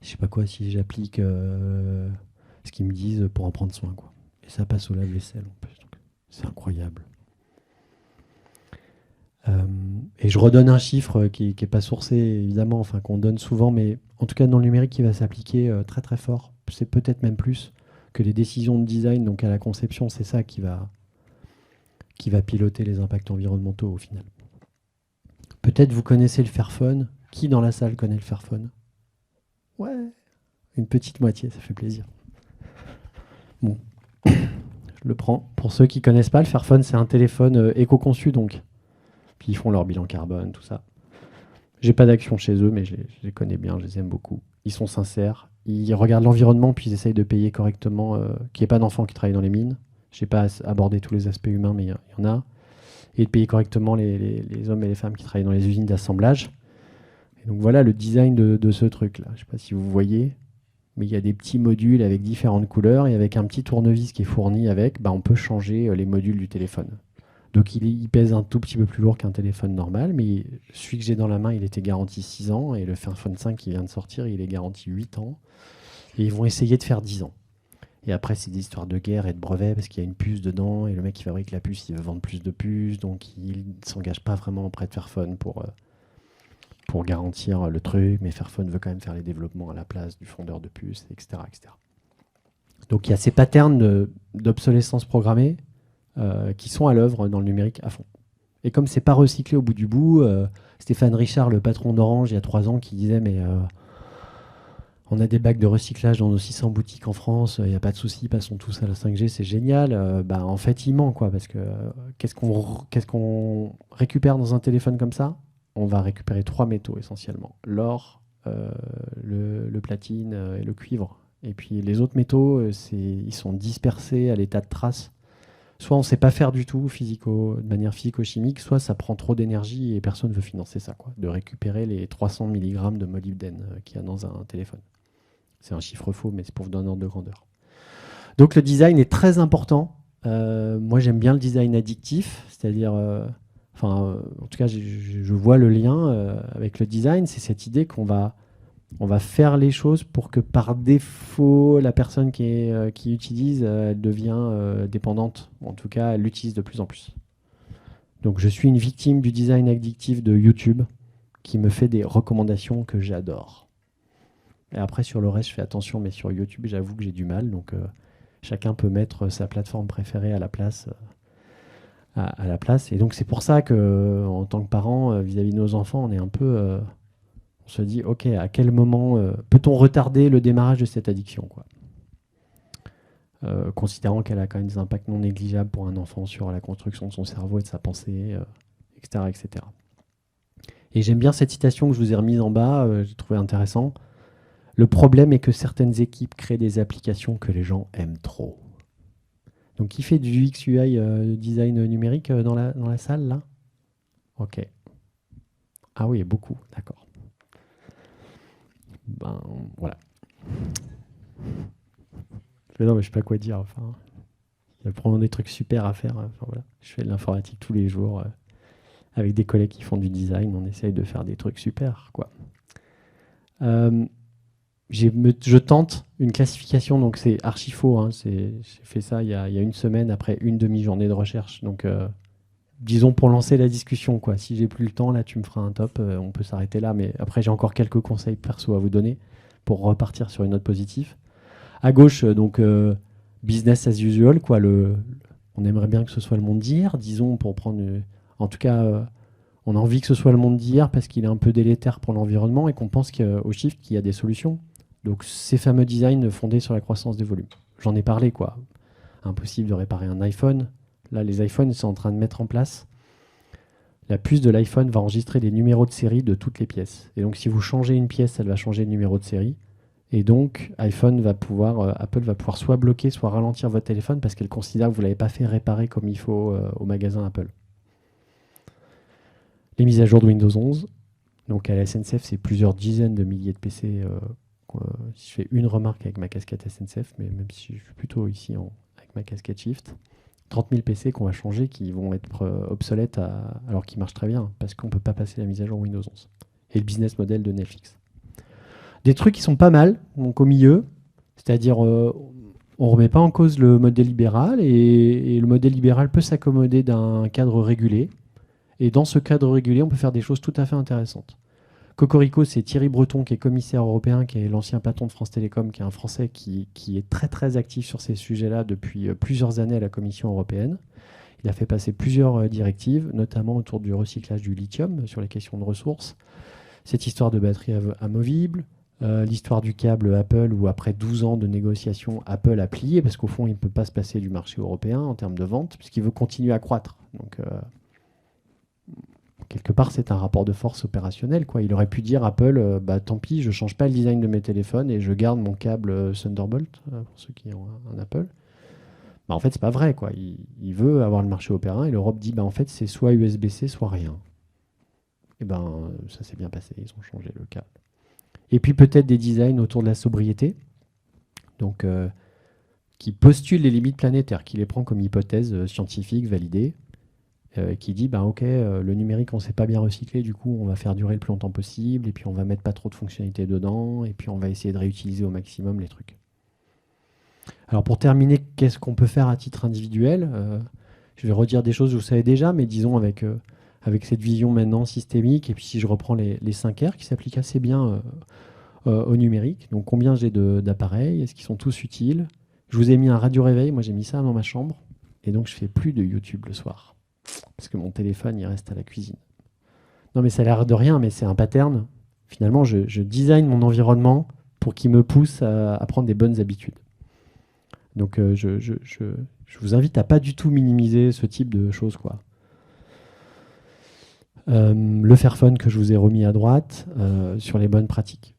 Je sais pas quoi, si j'applique ce qu'ils me disent pour en prendre soin, quoi. Et ça passe au lave-vaisselle en plus. Donc c'est incroyable. Et je redonne un chiffre qui n'est pas sourcé, évidemment, enfin qu'on donne souvent, mais en tout cas dans le numérique qui va s'appliquer très très fort. C'est peut-être même plus que les décisions de design, donc à la conception, c'est ça qui va piloter les impacts environnementaux au final. Peut-être vous connaissez le Fairphone. Qui dans la salle connaît le Fairphone ? Ouais, une petite moitié, ça fait plaisir. Bon, je le prends. Pour ceux qui ne connaissent pas, le Fairphone, c'est un téléphone éco-conçu, donc. Puis ils font leur bilan carbone, tout ça. J'ai pas d'action chez eux, mais je les connais bien, je les aime beaucoup. Ils sont sincères, ils regardent l'environnement, puis ils essayent de payer correctement, qu'il n'y ait pas d'enfants qui travaillent dans les mines. Je n'ai pas abordé tous les aspects humains, mais il y en a. Et de payer correctement les hommes et les femmes qui travaillent dans les usines d'assemblage. Donc voilà le design de ce truc-là. Je ne sais pas si vous voyez, mais il y a des petits modules avec différentes couleurs et avec un petit tournevis qui est fourni avec, on peut changer les modules du téléphone. Donc il pèse un tout petit peu plus lourd qu'un téléphone normal, mais celui que j'ai dans la main, il était garanti 6 ans, et le Fairphone 5 qui vient de sortir, il est garanti 8 ans. Et ils vont essayer de faire 10 ans. Et après, c'est des histoires de guerre et de brevets, parce qu'il y a une puce dedans, et le mec qui fabrique la puce, il veut vendre plus de puces, donc il ne s'engage pas vraiment auprès de Fairphone pour garantir le truc, mais Fairphone veut quand même faire les développements à la place du fondeur de puces, etc. etc. Donc il y a ces patterns d'obsolescence programmée qui sont à l'œuvre dans le numérique à fond. Et comme c'est pas recyclé au bout du bout, Stéphane Richard, le patron d'Orange, il y a 3 ans, qui disait mais on a des bacs de recyclage dans nos 600 boutiques en France, il n'y a pas de souci, passons tous à la 5G, c'est génial. En fait, il ment, quoi, parce que qu'est-ce qu'on récupère dans un téléphone comme ça? On va récupérer 3 métaux essentiellement, l'or, le platine et le cuivre. Et puis les autres métaux, ils sont dispersés à l'état de traces. Soit on ne sait pas faire du tout de manière physico-chimique, soit ça prend trop d'énergie et personne ne veut financer ça, quoi, de récupérer les 300 mg de molybdène qu'il y a dans un téléphone. C'est un chiffre faux, mais c'est pour vous donner un ordre de grandeur. Donc le design est très important. Moi, j'aime bien le design addictif, c'est-à-dire, en tout cas, je vois le lien avec le design. C'est cette idée qu'on va faire les choses pour que par défaut, la personne qui utilise, elle devient dépendante. En tout cas, elle l'utilise de plus en plus. Donc je suis une victime du design addictif de YouTube qui me fait des recommandations que j'adore. Et après, sur le reste, je fais attention, mais sur YouTube, j'avoue que j'ai du mal. Donc chacun peut mettre sa plateforme préférée à la place. Et donc c'est pour ça que, en tant que parent, vis-à-vis de nos enfants, on est un peu... on se dit, ok, à quel moment peut-on retarder le démarrage de cette addiction, quoi, considérant qu'elle a quand même des impacts non négligeables pour un enfant sur la construction de son cerveau et de sa pensée, etc., etc. Et j'aime bien cette citation que je vous ai remise en bas, j'ai trouvé intéressant. Le problème est que certaines équipes créent des applications que les gens aiment trop. Donc, qui fait du UX UI design numérique dans la salle, là? Ok. Ah oui, beaucoup, d'accord. Voilà. Non, mais je sais pas quoi dire. Enfin, il y a probablement des trucs super à faire. Enfin, voilà. Je fais de l'informatique tous les jours avec des collègues qui font du design. On essaye de faire des trucs super, quoi. Je tente une classification, donc c'est archi faux. Hein, j'ai fait ça il y a une semaine après une demi-journée de recherche. Donc, disons pour lancer la discussion, quoi. Si j'ai plus le temps, là, tu me feras un top. On peut s'arrêter là, mais après, j'ai encore quelques conseils perso à vous donner pour repartir sur une note positive. À gauche, donc business as usual, quoi. On aimerait bien que ce soit le monde d'hier, disons, pour prendre. En tout cas, on a envie que ce soit le monde d'hier parce qu'il est un peu délétère pour l'environnement et qu'on pense au shift qu'il y a des solutions. Donc ces fameux designs fondés sur la croissance des volumes. J'en ai parlé, quoi. Impossible de réparer un iPhone. Là, les iPhones sont en train de mettre en place. La puce de l'iPhone va enregistrer les numéros de série de toutes les pièces. Et donc, si vous changez une pièce, elle va changer le numéro de série. Et donc, Apple va pouvoir soit bloquer, soit ralentir votre téléphone parce qu'elle considère que vous ne l'avez pas fait réparer comme il faut au magasin Apple. Les mises à jour de Windows 11. Donc, à la SNCF, c'est plusieurs dizaines de milliers de PC. Si je fais une remarque avec ma casquette SNCF, mais même si je suis plutôt ici avec ma casquette Shift, 30 000 PC qu'on va changer qui vont être obsolètes alors qu'ils marchent très bien parce qu'on ne peut pas passer la mise à jour Windows 11. Et le business model de Netflix. Des trucs qui sont pas mal, donc au milieu, c'est-à-dire on ne remet pas en cause le modèle libéral et le modèle libéral peut s'accommoder d'un cadre régulé. Et dans ce cadre régulé, on peut faire des choses tout à fait intéressantes. Cocorico, c'est Thierry Breton qui est commissaire européen, qui est l'ancien patron de France Télécom, qui est un Français qui est très très actif sur ces sujets-là depuis plusieurs années à la Commission européenne. Il a fait passer plusieurs directives, notamment autour du recyclage du lithium, sur les questions de ressources, cette histoire de batterie amovible, l'histoire du câble Apple, où après 12 ans de négociations, Apple a plié, parce qu'au fond, il ne peut pas se passer du marché européen en termes de vente, puisqu'il veut continuer à croître. Donc, quelque part, c'est un rapport de force opérationnel, quoi. Il aurait pu dire Apple, tant pis, je ne change pas le design de mes téléphones et je garde mon câble Thunderbolt, pour ceux qui ont un Apple. En fait, c'est pas vrai, quoi. Il veut avoir le marché européen et l'Europe dit, en fait, c'est soit USB-C, soit rien. Et ben, ça s'est bien passé, ils ont changé le câble. Et puis peut-être des designs autour de la sobriété, donc qui postulent les limites planétaires, qui les prend comme hypothèse scientifique validée, qui dit bah ok, le numérique on ne sait pas bien recycler, du coup on va faire durer le plus longtemps possible, et puis on va mettre pas trop de fonctionnalités dedans, et puis on va essayer de réutiliser au maximum les trucs. Alors pour terminer, qu'est-ce qu'on peut faire à titre individuel? Je vais redire des choses que vous savez déjà, mais disons avec cette vision maintenant systémique, et puis si je reprends les 5 R qui s'appliquent assez bien au numérique. Donc combien j'ai d'appareils? Est-ce qu'ils sont tous utiles? Je vous ai mis un radio-réveil, moi j'ai mis ça dans ma chambre, et donc je fais plus de YouTube le soir, parce que mon téléphone il reste à la cuisine. Non mais ça a l'air de rien, mais c'est un pattern. Finalement, je design mon environnement pour qu'il me pousse à prendre des bonnes habitudes. Donc je vous invite à pas du tout minimiser ce type de choses, quoi. Le Fairphone que je vous ai remis à droite sur les bonnes pratiques.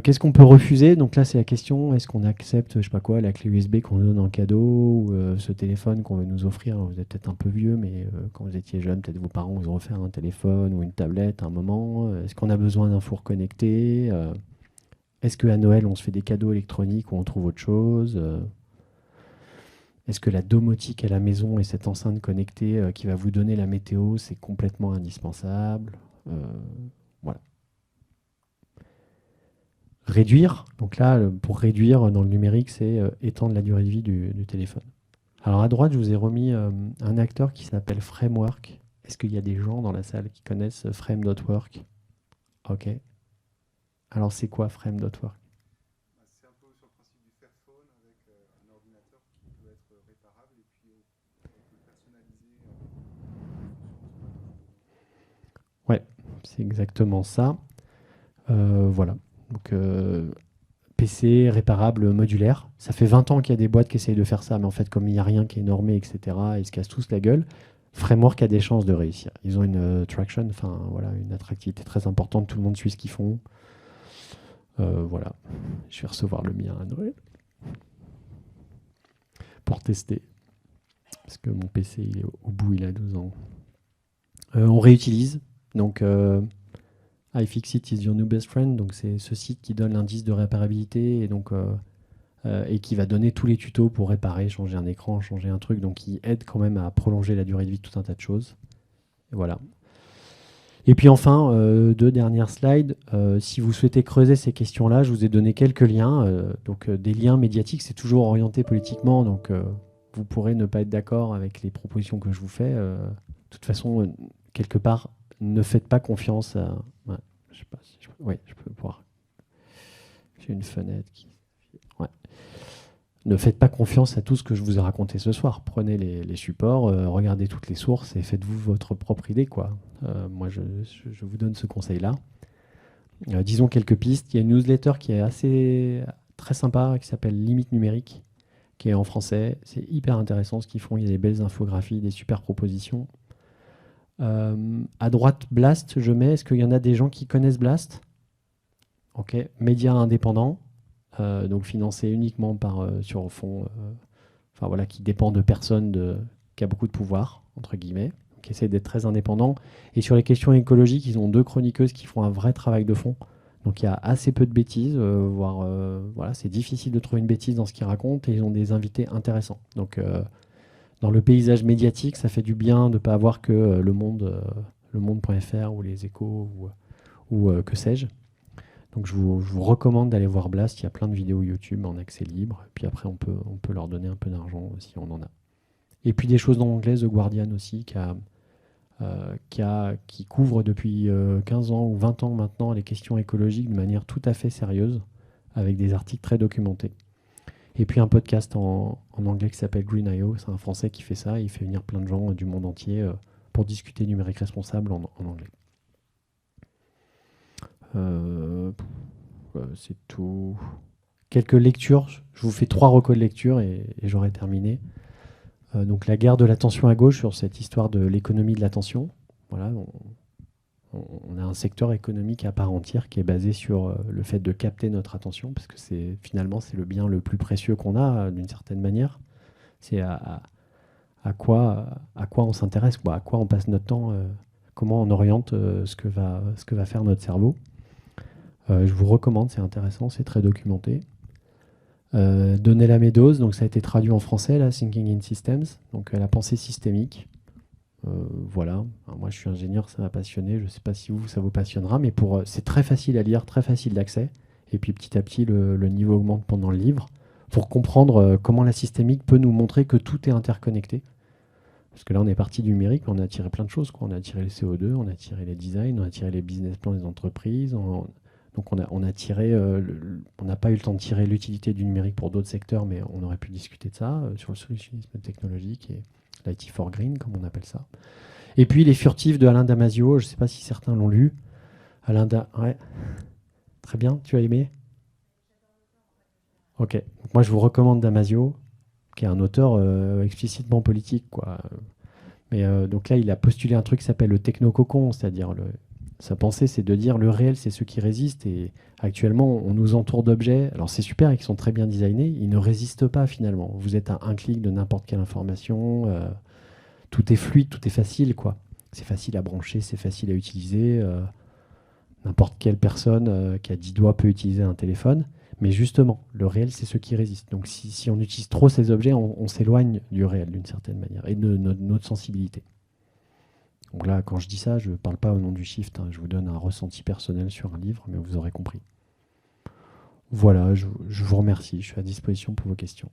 Qu'est-ce qu'on peut refuser? Donc là, c'est la question, est-ce qu'on accepte, je sais pas quoi, la clé USB qu'on nous donne en cadeau ou ce téléphone qu'on veut nous offrir? Vous êtes peut-être un peu vieux, mais quand vous étiez jeune, peut-être vos parents vous ont offert un téléphone ou une tablette à un moment. Est-ce qu'on a besoin d'un four connecté? Est-ce qu'à Noël, on se fait des cadeaux électroniques ou on trouve autre chose? Est-ce que la domotique à la maison et cette enceinte connectée qui va vous donner la météo, c'est complètement indispensable? Voilà. Réduire, donc là, pour réduire dans le numérique, c'est étendre la durée de vie du téléphone. Alors à droite, je vous ai remis un acteur qui s'appelle Framework. Est-ce qu'il y a des gens dans la salle qui connaissent Frame.work? Ok. Alors c'est quoi Frame.work?
C'est un peu sur le principe du Fairphone avec un ordinateur qui peut être réparable et puis on peut personnaliser
Ouais, c'est exactement ça. Voilà. Donc PC réparable modulaire. Ça fait 20 ans qu'il y a des boîtes qui essayent de faire ça, mais en fait, comme il n'y a rien qui est normé, etc., ils se cassent tous la gueule. Framework a des chances de réussir. Ils ont une traction, enfin voilà, une attractivité très importante. Tout le monde suit ce qu'ils font. Voilà. Je vais recevoir le mien à Noël pour tester. Parce que mon PC, il est au bout, il a 12 ans. On réutilise. Donc, iFixit is your new best friend. Donc, c'est ce site qui donne l'indice de réparabilité et donc et qui va donner tous les tutos pour réparer, changer un écran, changer un truc. Donc, qui aide quand même à prolonger la durée de vie de tout un tas de choses. Et voilà. Et puis enfin, 2 dernières slides. Si vous souhaitez creuser ces questions-là, je vous ai donné quelques liens. Donc, des liens médiatiques, c'est toujours orienté politiquement. Donc, vous pourrez ne pas être d'accord avec les propositions que je vous fais. De toute façon, quelque part, ne faites pas confiance à... Ouais, je sais pas si je peux... Ouais, je peux voir. J'ai une fenêtre qui... Ouais. Ne faites pas confiance à tout ce que je vous ai raconté ce soir. Prenez les supports, regardez toutes les sources et faites-vous votre propre idée, quoi. Moi, je vous donne ce conseil-là. Disons quelques pistes. Il y a une newsletter qui est assez très sympa, qui s'appelle Limite numérique, qui est en français. C'est hyper intéressant ce qu'ils font. Il y a des belles infographies, des super propositions. À droite, Blast, je mets. Est-ce qu'il y en a des gens qui connaissent Blast? Ok. Médias indépendants. Donc financé uniquement par sur fond, enfin voilà, qui dépend de personnes qui a beaucoup de pouvoir entre guillemets, qui essaient d'être très indépendants. Et sur les questions écologiques, ils ont 2 chroniqueuses qui font un vrai travail de fond. Donc il y a assez peu de bêtises, voire voilà, c'est difficile de trouver une bêtise dans ce qu'ils racontent et ils ont des invités intéressants. Donc dans le paysage médiatique, ça fait du bien de ne pas avoir que le monde.fr ou les Échos ou que sais-je. Donc je vous recommande d'aller voir Blast, il y a plein de vidéos YouTube en accès libre, et puis après on peut leur donner un peu d'argent si on en a. Et puis des choses en anglais, The Guardian aussi, qui couvre depuis 15 ans ou 20 ans maintenant les questions écologiques de manière tout à fait sérieuse, avec des articles très documentés. Et puis un podcast en anglais qui s'appelle Green.io, c'est un Français qui fait ça, et il fait venir plein de gens du monde entier pour discuter numérique responsable en anglais. C'est tout. Quelques lectures. Je vous fais 3 recos de lecture et j'aurai terminé. Donc la guerre de l'attention à gauche sur cette histoire de l'économie de l'attention. Voilà, on a un secteur économique à part entière qui est basé sur le fait de capter notre attention, parce que finalement c'est le bien le plus précieux qu'on a d'une certaine manière. C'est à quoi on s'intéresse, à quoi on passe notre temps comment on oriente ce que va faire notre cerveau. Je vous recommande, c'est intéressant, c'est très documenté. Donella Meadows, donc ça a été traduit en français, là, Thinking in Systems, donc la pensée systémique. Voilà. Alors, moi je suis ingénieur, ça m'a passionné, je ne sais pas si ça vous passionnera, mais c'est très facile à lire, très facile d'accès, et puis petit à petit le niveau augmente pendant le livre, pour comprendre comment la systémique peut nous montrer que tout est interconnecté. Parce que là on est parti du numérique, on a tiré plein de choses, quoi. On a tiré le CO2, on a tiré les designs, on a tiré les business plans des entreprises, donc on a tiré, on n'a pas eu le temps de tirer l'utilité du numérique pour d'autres secteurs, mais on aurait pu discuter de ça, sur le solutionnisme technologique et l'IT for Green, comme on appelle ça. Et puis Les Furtifs de Alain Damasio, je ne sais pas si certains l'ont lu. Ouais. Très bien, tu as aimé? Ok. Donc moi je vous recommande Damasio, qui est un auteur explicitement politique, quoi. Mais donc là, il a postulé un truc qui s'appelle le technococon, c'est-à-dire sa pensée, c'est de dire le réel, c'est ce qui résiste. Et actuellement, on nous entoure d'objets. Alors c'est super, ils sont très bien designés, ils ne résistent pas finalement. Vous êtes à un clic de n'importe quelle information, tout est fluide, tout est facile, quoi. C'est facile à brancher, c'est facile à utiliser. N'importe quelle personne qui a 10 doigts peut utiliser un téléphone. Mais justement, le réel, c'est ce qui résiste. Donc si on utilise trop ces objets, on s'éloigne du réel d'une certaine manière et de notre sensibilité. Donc là, quand je dis ça, je ne parle pas au nom du shift, hein, je vous donne un ressenti personnel sur un livre, mais vous aurez compris. Voilà, je vous remercie, je suis à disposition pour vos questions.